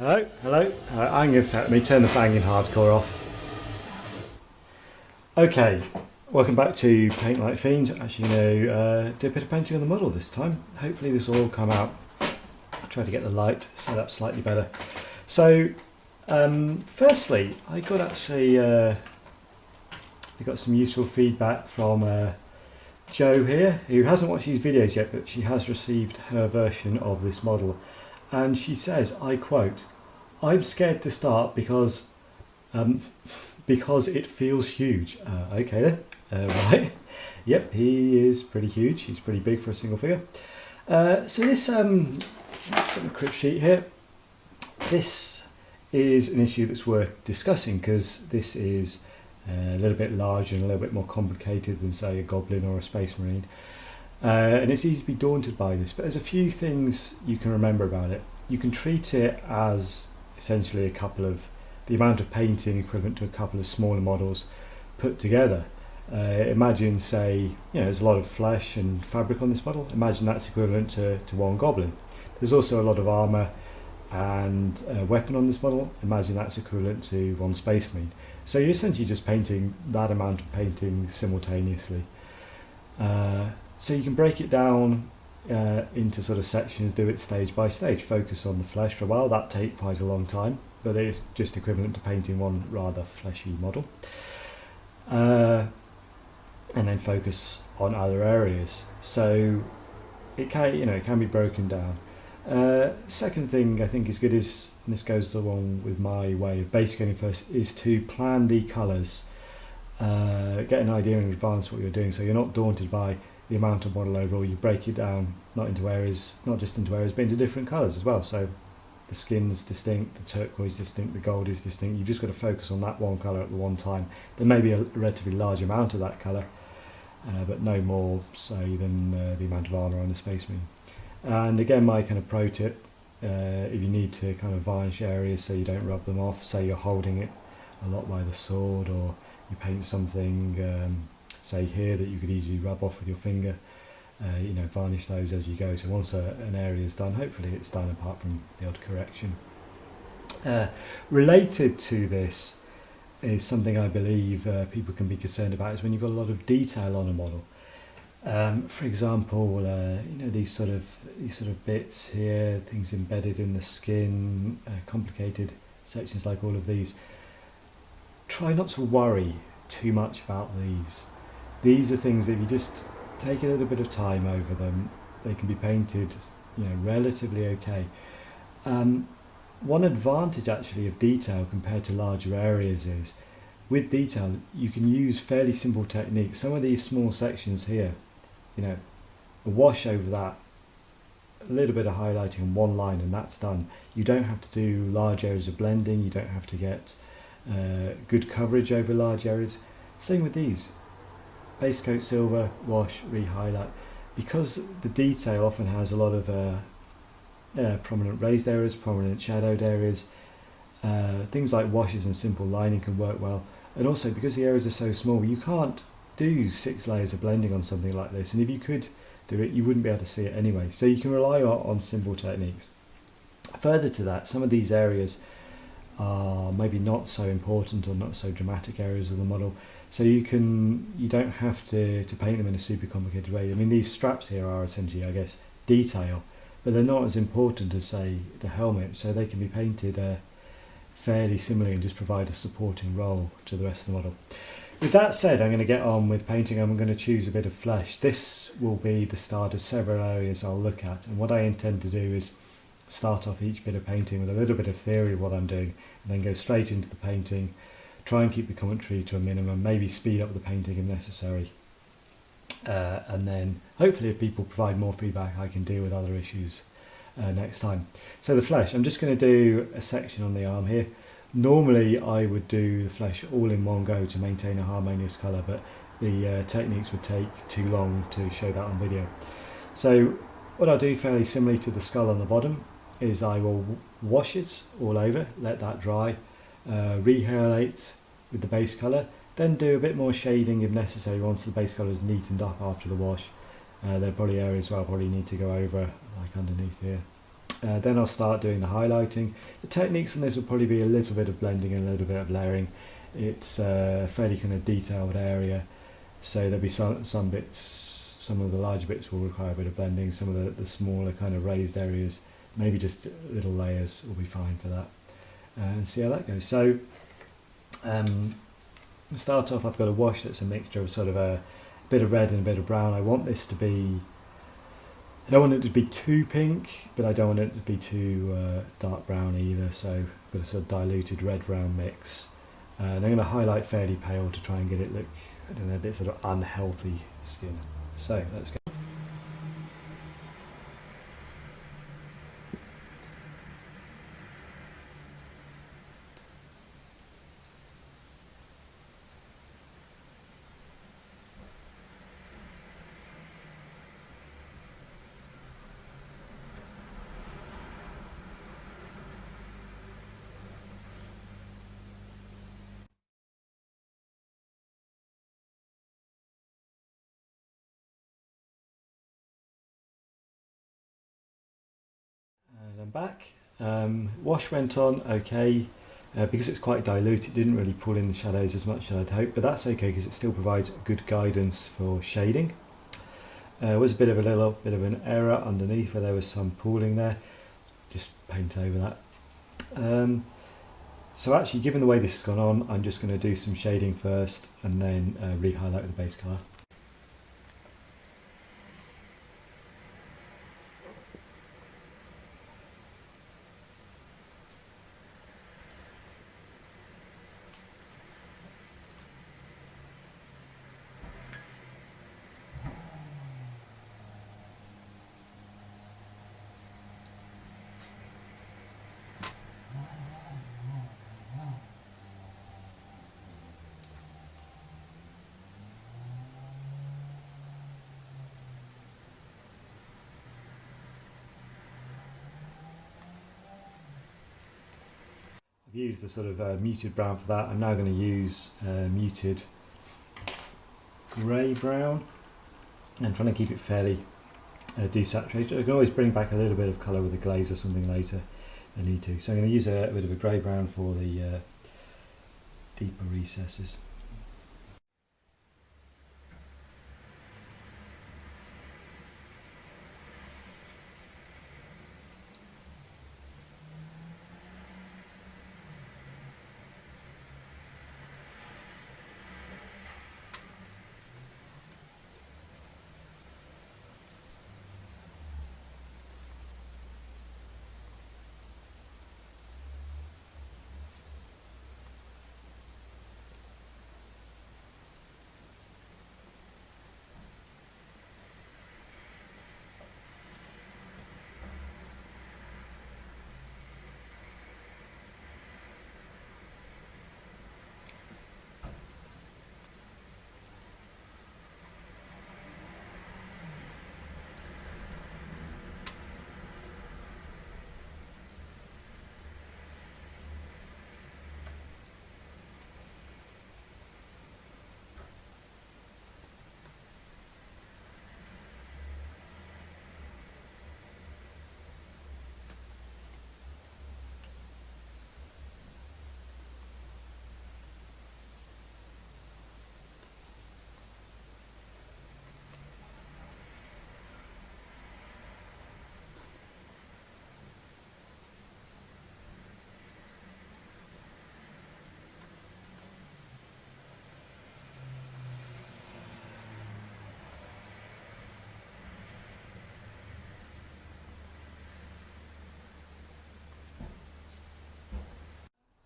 Hello, hello. I'm going to let me turn the banging hardcore off. Okay, welcome back to Paint Like Fiend. Actually, do a bit of painting on the model this time. Hopefully, this will all come out. I'll try to get the light set up slightly better. So, firstly, I got some useful feedback from Jo here, who hasn't watched these videos yet, but she has received her version of this model. And she says, I quote, "I'm scared to start because it feels huge." Okay then, right. Yep, he is pretty huge. He's pretty big for a single figure. So this sort of crib sheet here, this is an issue that's worth discussing because this is a little bit larger and a little bit more complicated than, say, a goblin or a space marine. And it's easy to be daunted by this, but there's a few things you can remember about it. You can treat it as essentially the amount of painting equivalent to a couple of smaller models put together. Imagine, say, there's a lot of flesh and fabric on this model. Imagine that's equivalent to one goblin. There's also a lot of armour and weapon on this model. Imagine that's equivalent to one space marine. So you're essentially just painting that amount of painting simultaneously. So you can break it down into sort of sections, do it stage by stage, focus on the flesh for a while. That takes quite a long time, but it's just equivalent to painting one rather fleshy model. And then focus on other areas. So it can be broken down. Second thing I think is good is, and this goes along with my way of base coding first, is to plan the colours. Get an idea in advance what you're doing, so you're not daunted by the amount of model overall. You break it down not just into areas, but into different colours as well. So the skin's distinct, the turquoise is distinct, the gold is distinct. You've just got to focus on that one colour at the one time. There may be a relatively large amount of that colour, but no more, say, than the amount of armour on the Space Marine. And again, my kind of pro tip, if you need to kind of varnish areas so you don't rub them off, say you're holding it a lot by the sword, or you paint something, say here, that you could easily rub off with your finger, varnish those as you go. So once an area is done, hopefully it's done apart from the odd correction. Related to this is something I believe people can be concerned about, is when you've got a lot of detail on a model. For example, these sort of bits here, things embedded in the skin, complicated sections like all of these. Try not to worry too much about these. These are things that if you just take a little bit of time over them, they can be painted, relatively okay. One advantage actually of detail compared to larger areas is, with detail you can use fairly simple techniques. Some of these small sections here, a wash over that, a little bit of highlighting on one line, and that's done. You don't have to do large areas of blending, you don't have to get good coverage over large areas. Same with these. Base coat silver, wash, re-highlight. Because the detail often has a lot of prominent raised areas, prominent shadowed areas, things like washes and simple lining can work well. And also, because the areas are so small, you can't do 6 layers of blending on something like this, and if you could do it, you wouldn't be able to see it anyway. So you can rely on simple techniques. Further to that, some of these areas are maybe not so important or not so dramatic areas of the model, so you don't have to paint them in a super complicated way. I mean, these straps here are essentially, I guess, detail, but they're not as important as, say, the helmet, so they can be painted fairly similarly and just provide a supporting role to the rest of the model. With that said, I'm going to get on with painting. I'm going to choose a bit of flesh. This will be the start of several areas I'll look at, and what I intend to do is start off each bit of painting with a little bit of theory of what I'm doing, and then go straight into the painting, try and keep the commentary to a minimum, maybe speed up the painting if necessary, and then hopefully if people provide more feedback I can deal with other issues next time. So the flesh, I'm just going to do a section on the arm here. Normally I would do the flesh all in one go to maintain a harmonious colour, but the techniques would take too long to show that on video. So what I'll do, fairly similarly to the skull on the bottom, is I will wash it all over, let that dry, rehighlight with the base colour, then do a bit more shading if necessary once the base colour is neatened up after the wash. There are probably areas where I'll probably need to go over, like underneath here, Then I'll start doing the highlighting. The techniques on this will probably be a little bit of blending and a little bit of layering. It's a fairly kind of detailed area, so there'll be some bits, some of the larger bits will require a bit of blending, some of the smaller kind of raised areas, maybe just little layers will be fine for that. And see how that goes. So to start off, I've got a wash that's a mixture of sort of a bit of red and a bit of brown. I want this to be, I don't want it to be too pink, but I don't want it to be too dark brown either, so I've got a sort of diluted red-brown mix. And I'm going to highlight fairly pale to try and get it look, I don't know, a bit sort of unhealthy skin. So let's go. And I'm back. Wash went on okay. Because it's quite dilute, it didn't really pull in the shadows as much as I'd hoped, but that's okay because it still provides good guidance for shading. There was a little bit of an error underneath where there was some pooling there. Just paint over that. So actually, given the way this has gone on, I'm just going to do some shading first and then re-highlight with the base colour. I've used the sort of muted brown for that. I'm now going to use muted grey brown and trying to keep it fairly desaturated. I can always bring back a little bit of colour with a glaze or something later if I need to. So I'm going to use a bit of a grey brown for the deeper recesses.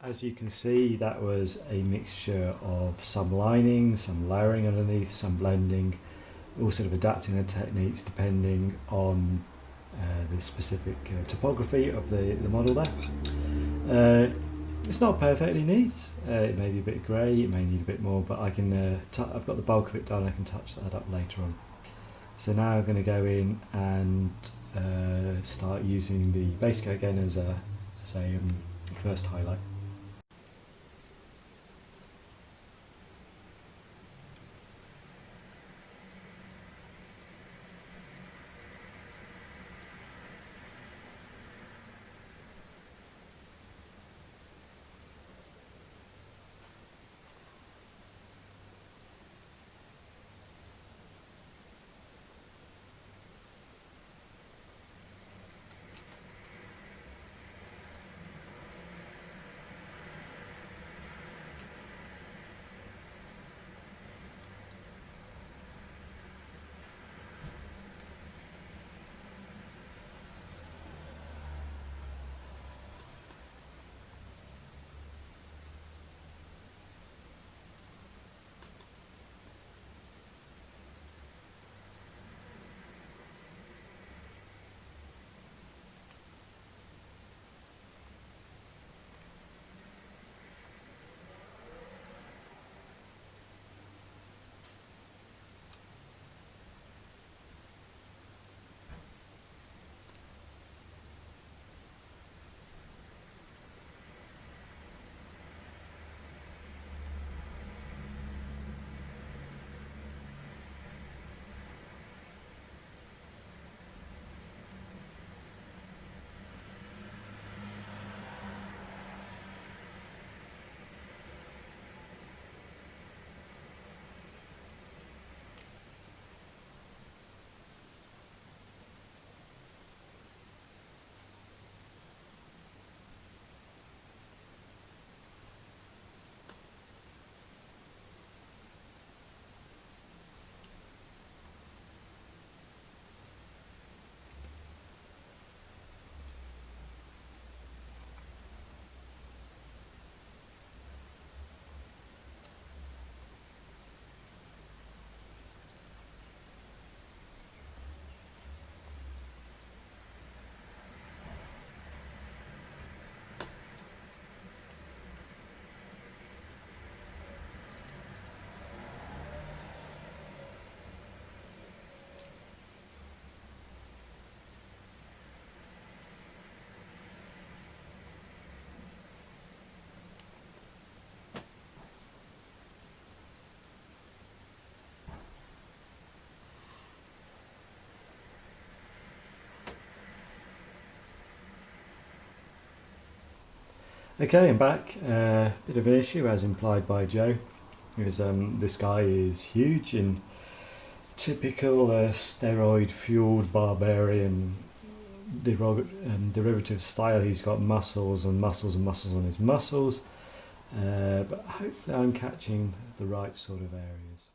As you can see, that was a mixture of some lining, some layering underneath, some blending, all sort of adapting the techniques depending on the specific topography of the model there. It's not perfectly neat, it may be a bit grey, it may need a bit more, but I can, I've got the bulk of it done, I can touch that up later on. So now I'm going to go in and start using the base coat again as a first highlight. Okay, I'm back. Bit of an issue as implied by Joe, because this guy is huge in typical steroid fueled barbarian derivative style. He's got muscles and muscles and muscles on his muscles, but hopefully I'm catching the right sort of areas.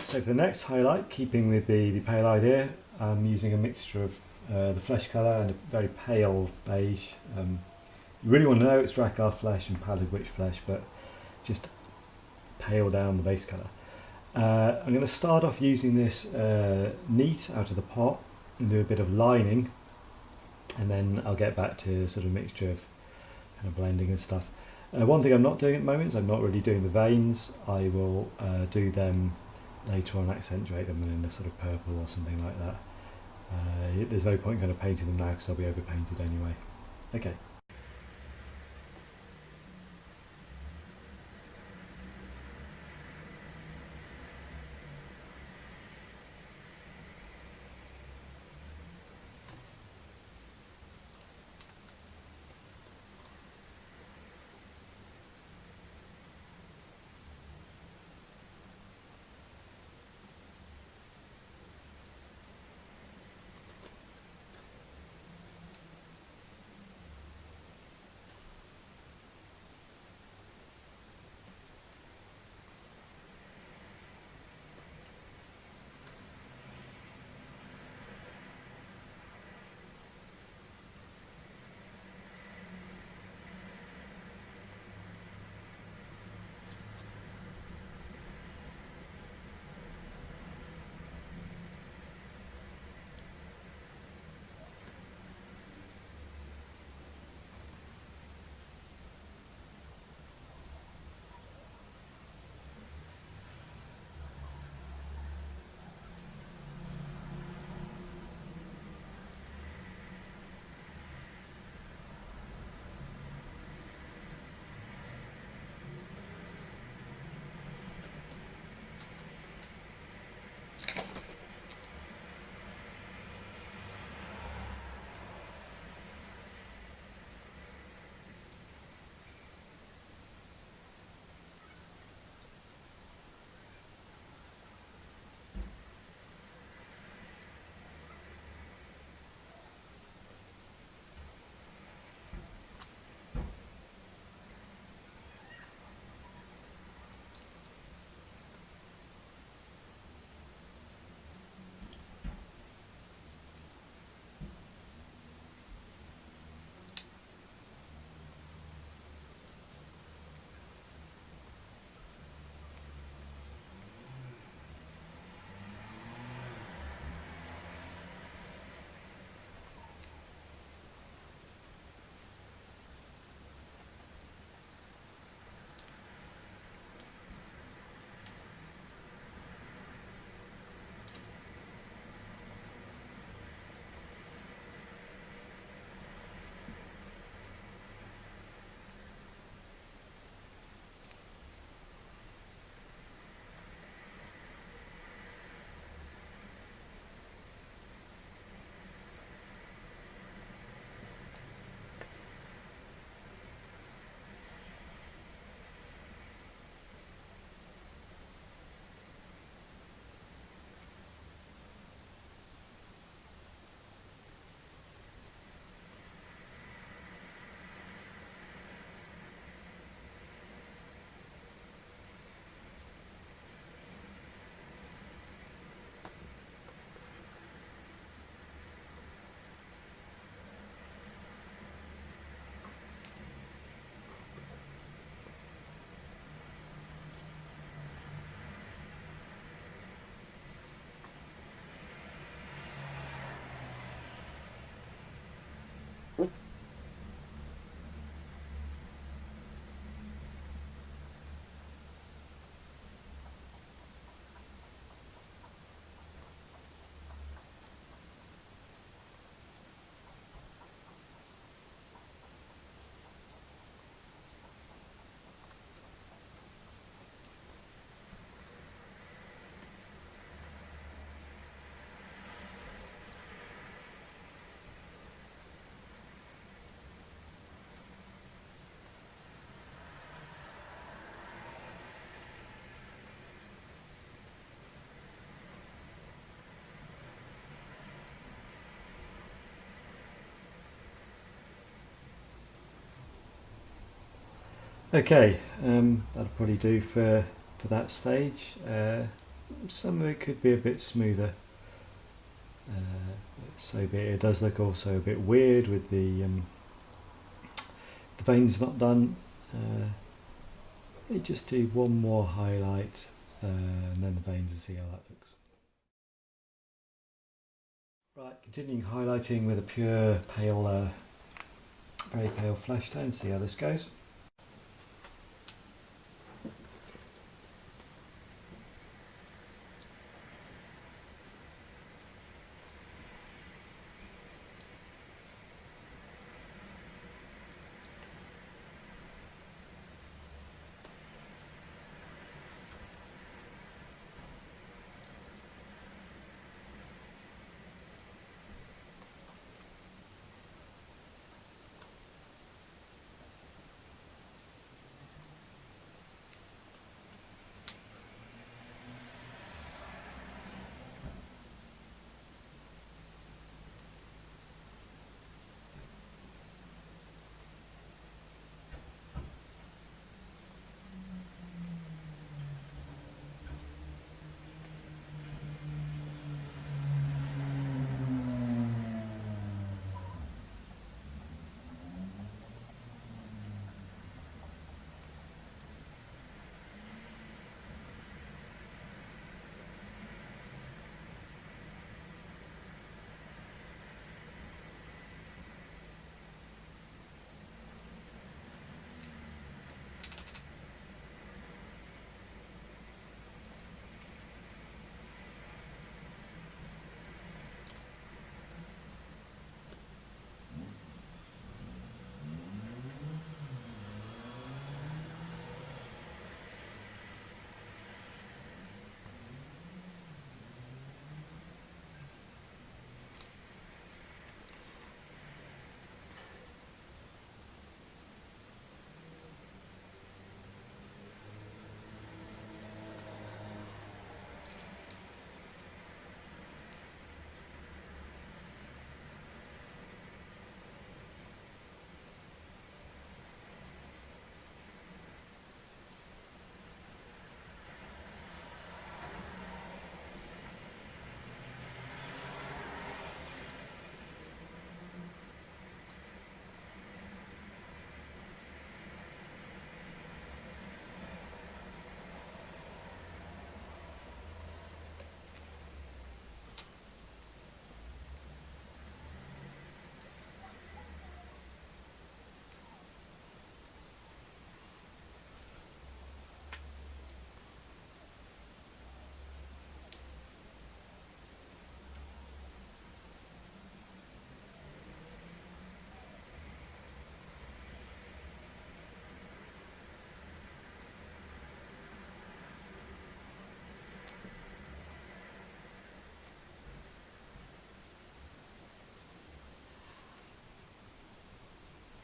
So for the next highlight, keeping with the pale idea, I'm using a mixture of the flesh colour and a very pale beige. You really want to know it's Rakkar flesh and Pallid Witch flesh, but just pale down the base colour. I'm going to start off using this neat out of the pot and do a bit of lining, and then I'll get back to sort of mixture of kind of blending and stuff. One thing I'm not doing at the moment is I'm not really doing the veins. I will do them later on, accentuate them in a sort of purple or something like that. There's no point kind of painting them now because I'll be over painted anyway. Okay. Okay, that'll probably do for that stage. Some of it could be a bit smoother. So be it. It does look also a bit weird with the veins not done. Let me just do one more highlight and then the veins and see how that looks. Right, continuing highlighting with a pure pale, very pale flesh tone, see how this goes.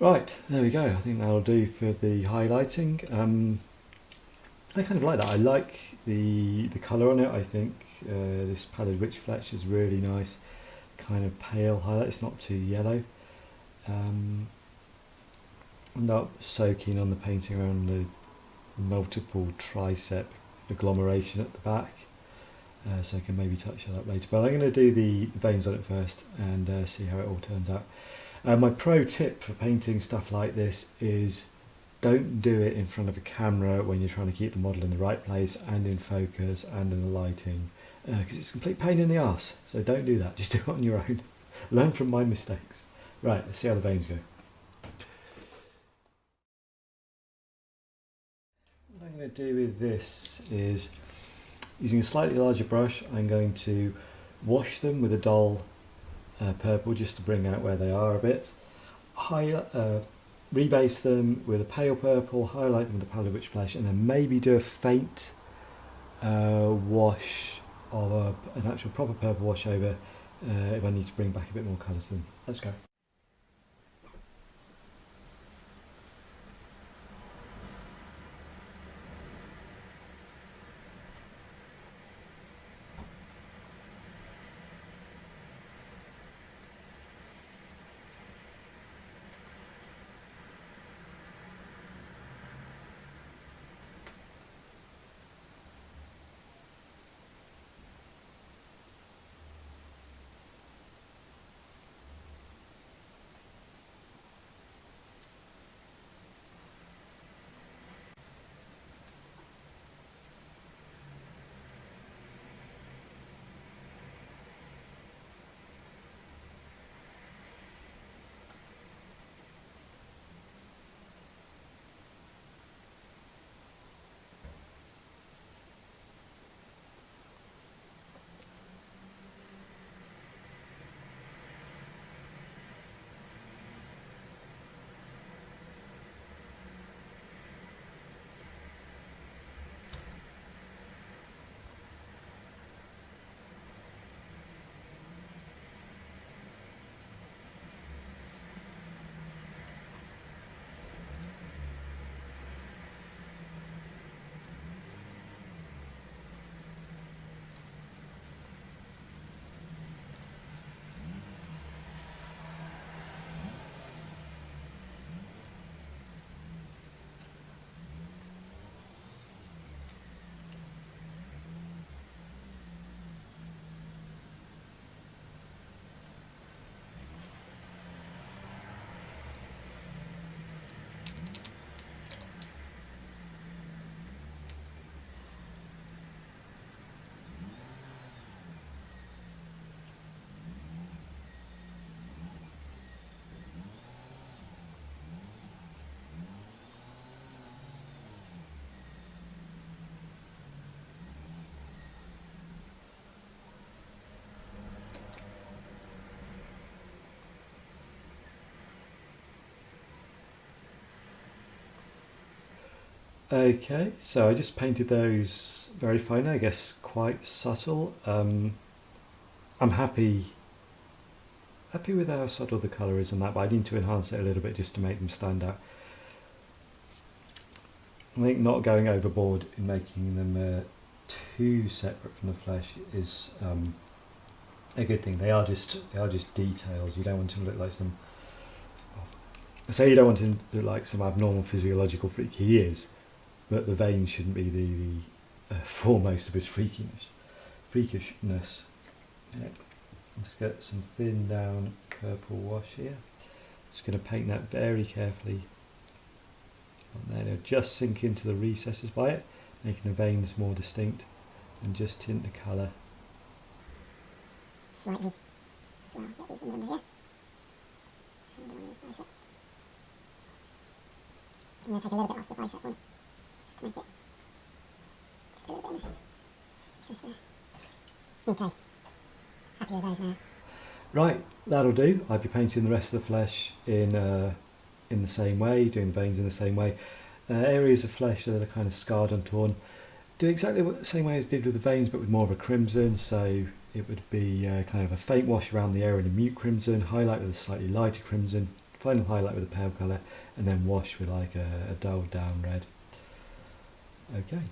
Right, there we go. I think that'll do for the highlighting. I kind of like that. I like the colour on it. I think this Pallid Witch Fletch is really nice. Kind of pale highlight. It's not too yellow. I'm not so keen on the painting around the multiple tricep agglomeration at the back. So I can maybe touch that up later. But I'm going to do the veins on it first and see how it all turns out. My pro tip for painting stuff like this is don't do it in front of a camera when you're trying to keep the model in the right place and in focus and in the lighting, because it's a complete pain in the arse. So don't do that, just do it on your own. Learn from my mistakes. Right, let's see how the veins go. What I'm going to do with this is, using a slightly larger brush, I'm going to wash them with a dull purple just to bring out where they are a bit. Rebase them with a pale purple, highlight them with a Pallid Witch Flesh, and then maybe do a faint wash of an actual proper purple wash over if I need to bring back a bit more colour to them. Let's go. Okay, so I just painted those very fine, I guess quite subtle. I'm happy with how subtle the colour is and that, but I need to enhance it a little bit just to make them stand out. I think not going overboard in making them too separate from the flesh is a good thing. They are just details. You don't want them to look like some. I say you don't want them to look like some abnormal physiological freak. He is, but the veins shouldn't be the foremost of his freakishness. Yeah. Let's get some thin down purple wash here. Just going to paint that very carefully. And then it'll just sink into the recesses by it, making the veins more distinct, and just tint the colour. Slightly as well, get these ones under here. And on his bicep. I'm going to take a little bit off the bicep one, just to make it just a little bit in the recess there. Okay, happy with those now. Right, that'll do. I'll be painting the rest of the flesh in the same way, doing the veins in the same way. Areas of flesh that are kind of scarred and torn, do exactly the same way as I did with the veins, but with more of a crimson. So it would be kind of a faint wash around the area in a mute crimson, highlight with a slightly lighter crimson, final highlight with a pale colour, and then wash with like a dulled down red. Okay.